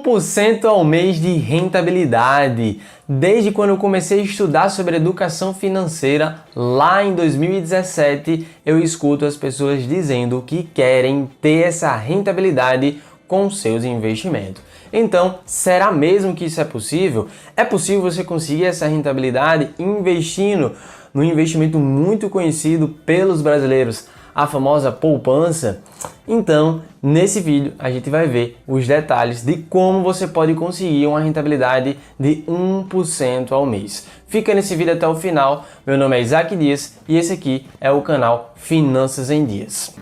1% ao mês de rentabilidade. Desde quando eu comecei a estudar sobre educação financeira, lá em 2017, eu escuto as pessoas dizendo que querem ter essa rentabilidade com seus investimentos. Então, será mesmo que isso é possível? É possível você conseguir essa rentabilidade investindo no investimento muito conhecido pelos brasileiros, a famosa poupança? Então, nesse vídeo a gente vai ver os detalhes de como você pode conseguir uma rentabilidade de 1% ao mês. Fica nesse vídeo até o final. Meu nome é Isaac Dias e esse aqui é o canal Finanças em Dias.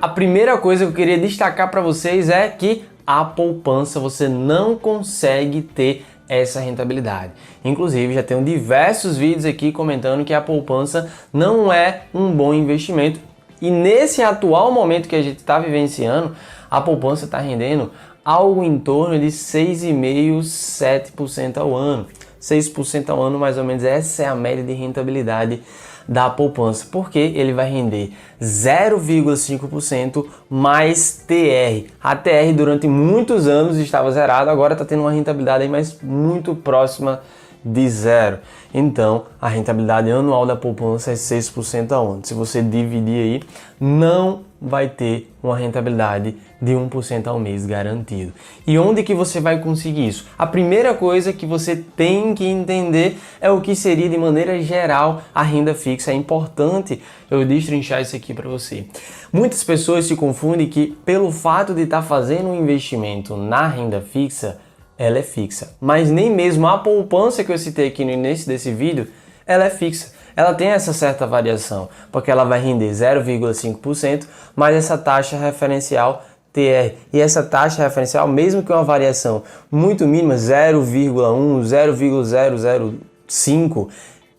A primeira coisa que eu queria destacar para vocês é que a poupança você não consegue ter essa rentabilidade. Inclusive, já tenho diversos vídeos aqui comentando que a poupança não é um bom investimento. E nesse atual momento que a gente está vivenciando, a poupança está rendendo algo em torno de 6,5%, 7% ao ano. 6% ao ano, mais ou menos, essa é a média de rentabilidade da poupança, porque ele vai render 0,5% mais TR. A TR durante muitos anos estava zerada, agora está tendo uma rentabilidade aí, mas muito próxima de zero. Então, a rentabilidade anual da poupança é 6% ao ano. Se você dividir aí, não vai ter uma rentabilidade de 1% ao mês garantido. E onde que você vai conseguir isso? A primeira coisa que você tem que entender é o que seria, de maneira geral, a renda fixa. É importante eu destrinchar isso aqui para você. Muitas pessoas se confundem que, pelo fato de estar fazendo um investimento na renda fixa, ela é fixa. Mas nem mesmo a poupança que eu citei aqui no início desse vídeo, ela é fixa. Ela tem essa certa variação, porque ela vai render 0,5% mais essa taxa referencial TR. E essa taxa referencial, mesmo que uma variação muito mínima, 0,1, 0,005,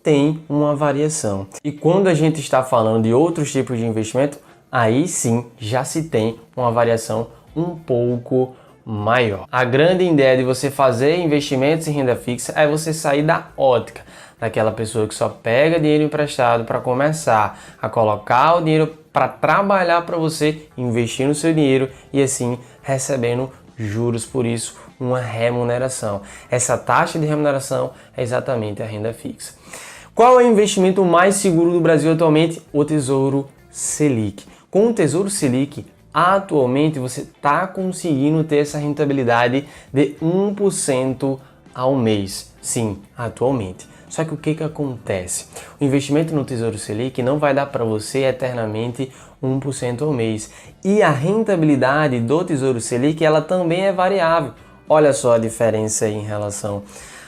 tem uma variação. E quando a gente está falando de outros tipos de investimento, aí sim já se tem uma variação um pouco maior. A grande ideia de você fazer investimentos em renda fixa é você sair da ótica daquela pessoa que só pega dinheiro emprestado para começar a colocar o dinheiro para trabalhar para você, investir no seu dinheiro e assim recebendo juros por isso, uma remuneração. Essa taxa de remuneração é exatamente a renda fixa. Qual é o investimento mais seguro do Brasil atualmente? O Tesouro Selic. Com o Tesouro Selic, atualmente você está conseguindo ter essa rentabilidade de 1% ao mês. Sim, atualmente. Só que o que acontece? O investimento no Tesouro Selic não vai dar para você eternamente 1% ao mês. E a rentabilidade do Tesouro Selic, ela também é variável. Olha só a diferença aí em relação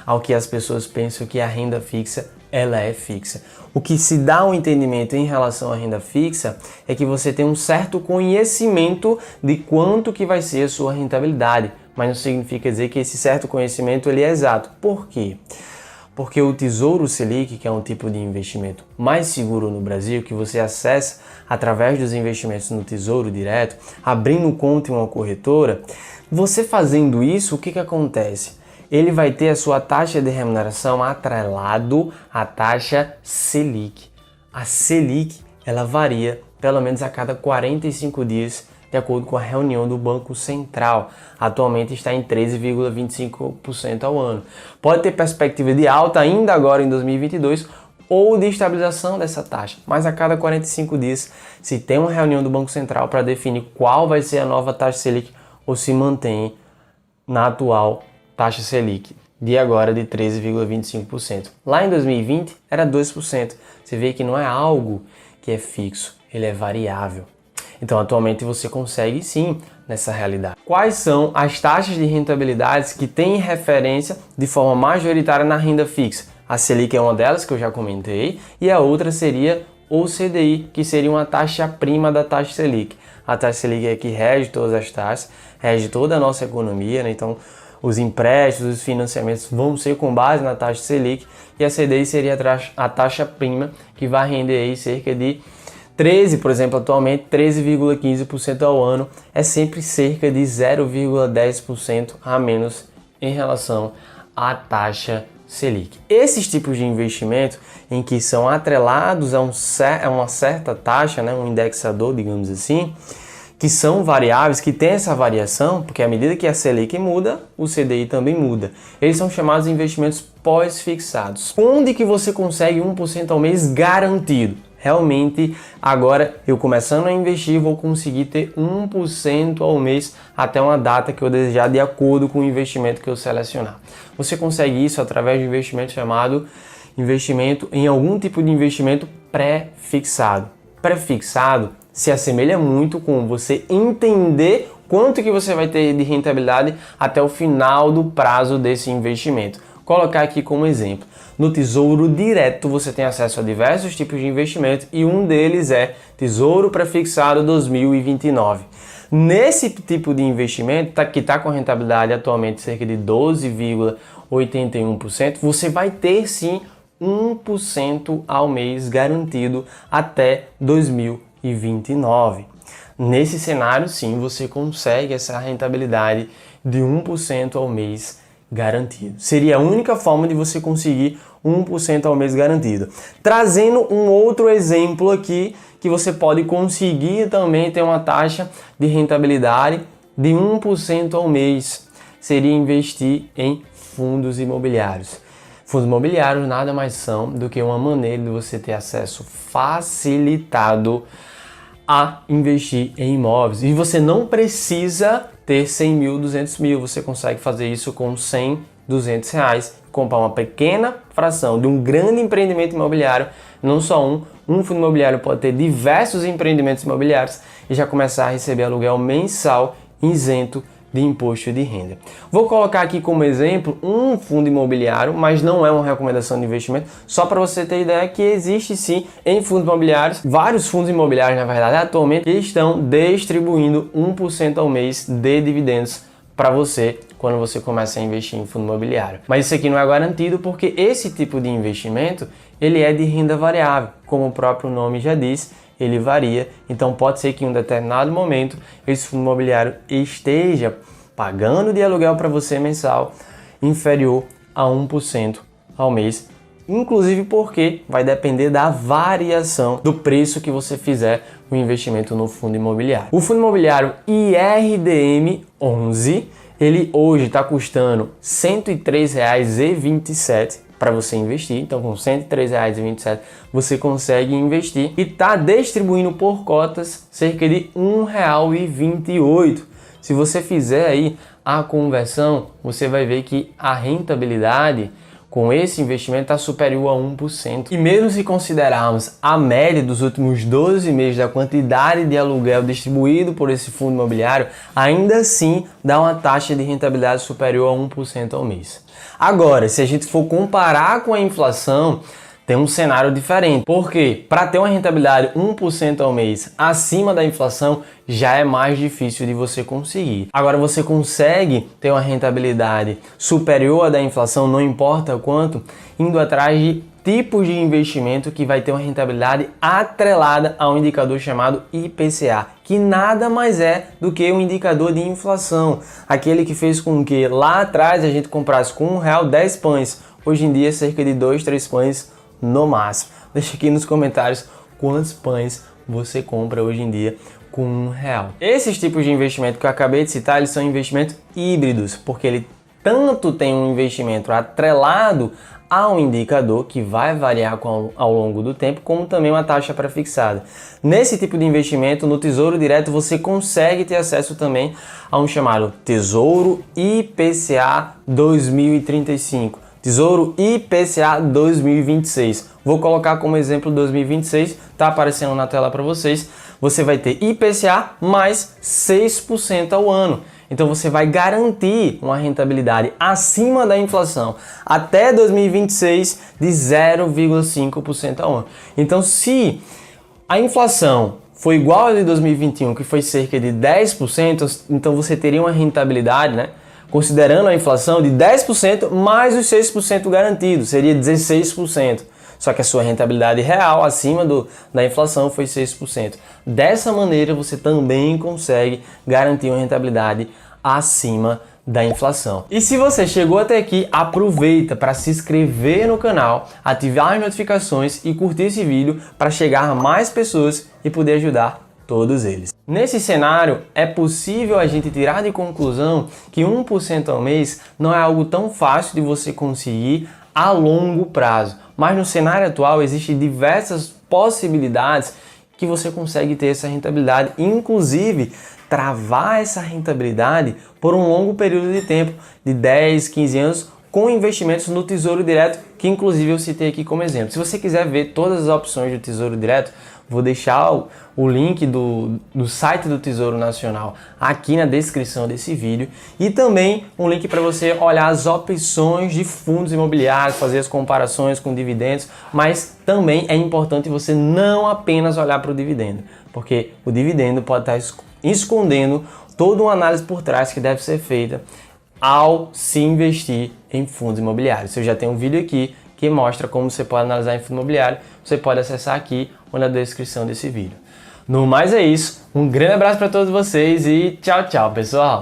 ao que as pessoas pensam que a renda fixa ela é fixa. O que se dá um entendimento em relação à renda fixa é que você tem um certo conhecimento de quanto que vai ser a sua rentabilidade, mas não significa dizer que esse certo conhecimento ele é exato. Por quê? Porque o Tesouro Selic, que é um tipo de investimento mais seguro no Brasil, que você acessa através dos investimentos no Tesouro Direto, abrindo conta em uma corretora, você fazendo isso, o que acontece? Ele vai ter a sua taxa de remuneração atrelado à taxa Selic. A Selic, ela varia pelo menos a cada 45 dias, de acordo com a reunião do Banco Central. Atualmente está em 13,25% ao ano. Pode ter perspectiva de alta ainda agora em 2022 ou de estabilização dessa taxa, mas a cada 45 dias se tem uma reunião do Banco Central para definir qual vai ser a nova taxa Selic ou se mantém na atual taxa Selic, de agora de 13,25%. Lá em 2020 era 2%. Você vê que não é algo que é fixo, ele é variável. Então, atualmente você consegue sim nessa realidade. Quais são as taxas de rentabilidades que têm referência de forma majoritária na renda fixa? A Selic é uma delas, que eu já comentei, e a outra seria o CDI, que seria uma taxa prima da taxa Selic. A taxa Selic é que rege todas as taxas, rege toda a nossa economia, né? Então, os empréstimos, os financiamentos vão ser com base na taxa Selic, e a CDI seria a taxa prima, que vai render aí cerca de 13, por exemplo, atualmente 13,15% ao ano, é sempre cerca de 0,10% a menos em relação à taxa Selic. Esses tipos de investimento em que são atrelados a uma certa taxa, né, um indexador, digamos assim, que são variáveis, que tem essa variação, porque à medida que a Selic muda, o CDI também muda. Eles são chamados de investimentos pós-fixados. Onde que você consegue 1% ao mês garantido? Realmente, agora eu começando a investir, vou conseguir ter 1% ao mês até uma data que eu desejar, de acordo com o investimento que eu selecionar. Você consegue isso através de um investimento chamado investimento em algum tipo de investimento pré-fixado. Pré-fixado se assemelha muito com você entender quanto que você vai ter de rentabilidade até o final do prazo desse investimento. Vou colocar aqui como exemplo. No Tesouro Direto você tem acesso a diversos tipos de investimento e um deles é Tesouro Prefixado 2029. Nesse tipo de investimento, que está com rentabilidade atualmente cerca de 12,81%, você vai ter sim 1% ao mês garantido até 2029. Nesse cenário, sim, você consegue essa rentabilidade de 1% ao mês garantido. Seria a única forma de você conseguir 1% ao mês garantido. Trazendo um outro exemplo aqui, que você pode conseguir também ter uma taxa de rentabilidade de 1% ao mês. Seria investir em fundos imobiliários. Fundos imobiliários nada mais são do que uma maneira de você ter acesso facilitado a investir em imóveis. E você não precisa ter 100 mil, 200 mil. Você consegue fazer isso com 100, 200 reais. Comprar uma pequena fração de um grande empreendimento imobiliário, não só um fundo imobiliário pode ter diversos empreendimentos imobiliários e já começar a receber aluguel mensal isento de imposto de renda. Vou colocar aqui como exemplo um fundo imobiliário, mas não é uma recomendação de investimento, só para você ter ideia que existe sim em fundos imobiliários, vários fundos imobiliários na verdade atualmente estão distribuindo 1% ao mês de dividendos para você quando você começa a investir em fundo imobiliário. Mas isso aqui não é garantido porque esse tipo de investimento ele é de renda variável, como o próprio nome já diz, ele varia, então pode ser que em um determinado momento esse fundo imobiliário esteja pagando de aluguel para você mensal inferior a 1% ao mês, inclusive porque vai depender da variação do preço que você fizer o investimento no fundo imobiliário. O fundo imobiliário IRDM 11, ele hoje está custando R$ 103,27 para você investir, então com R$ 103,27 você consegue investir e está distribuindo por cotas cerca de R$ 1,28. Se você fizer aí a conversão, você vai ver que a rentabilidade com esse investimento está superior a 1%. E mesmo se considerarmos a média dos últimos 12 meses da quantidade de aluguel distribuído por esse fundo imobiliário, ainda assim dá uma taxa de rentabilidade superior a 1% ao mês. Agora, se a gente for comparar com a inflação, tem um cenário diferente. Porque para ter uma rentabilidade 1% ao mês acima da inflação, já é mais difícil de você conseguir. Agora você consegue ter uma rentabilidade superior à da inflação, não importa quanto, indo atrás de tipos de investimento que vai ter uma rentabilidade atrelada a um indicador chamado IPCA, que nada mais é do que um indicador de inflação, aquele que fez com que lá atrás a gente comprasse com R$1 10 pães, hoje em dia cerca de 2, 3 pães no máximo. Deixa aqui nos comentários quantos pães você compra hoje em dia com R$1. Esses tipos de investimento que eu acabei de citar, eles são investimentos híbridos, porque ele tanto tem um investimento atrelado a um indicador que vai variar ao longo do tempo, como também uma taxa pré-fixada. Nesse tipo de investimento, no Tesouro Direto, você consegue ter acesso também a um chamado Tesouro IPCA 2035. Tesouro IPCA 2026. Vou colocar como exemplo 2026, tá aparecendo na tela para vocês. Você vai ter IPCA mais 6% ao ano. Então você vai garantir uma rentabilidade acima da inflação até 2026 de 0,5% ao ano. Então se a inflação foi igual a de 2021, que foi cerca de 10%, então você teria uma rentabilidade, né? Considerando a inflação de 10% mais os 6% garantidos, seria 16%. Só que a sua rentabilidade real acima da inflação foi 6%. Dessa maneira você também consegue garantir uma rentabilidade acima da inflação. E se você chegou até aqui, aproveita para se inscrever no canal, ativar as notificações e curtir esse vídeo para chegar a mais pessoas e poder ajudar todos eles. Nesse cenário, é possível a gente tirar de conclusão que 1% ao mês não é algo tão fácil de você conseguir a longo prazo, mas no cenário atual existem diversas possibilidades que você consegue ter essa rentabilidade, inclusive travar essa rentabilidade por um longo período de tempo, de 10, 15 anos, com investimentos no Tesouro Direto, que inclusive eu citei aqui como exemplo. Se você quiser ver todas as opções do Tesouro Direto, vou deixar o link do site do Tesouro Nacional aqui na descrição desse vídeo e também um link para você olhar as opções de fundos imobiliários, fazer as comparações com dividendos, mas também é importante você não apenas olhar para o dividendo, porque o dividendo pode estar escondendo toda uma análise por trás que deve ser feita ao se investir em fundos imobiliários. Eu já tenho um vídeo aqui que mostra como você pode analisar em fundo imobiliário. Você pode acessar aqui ou na descrição desse vídeo. No mais é isso, um grande abraço para todos vocês e tchau, tchau, pessoal!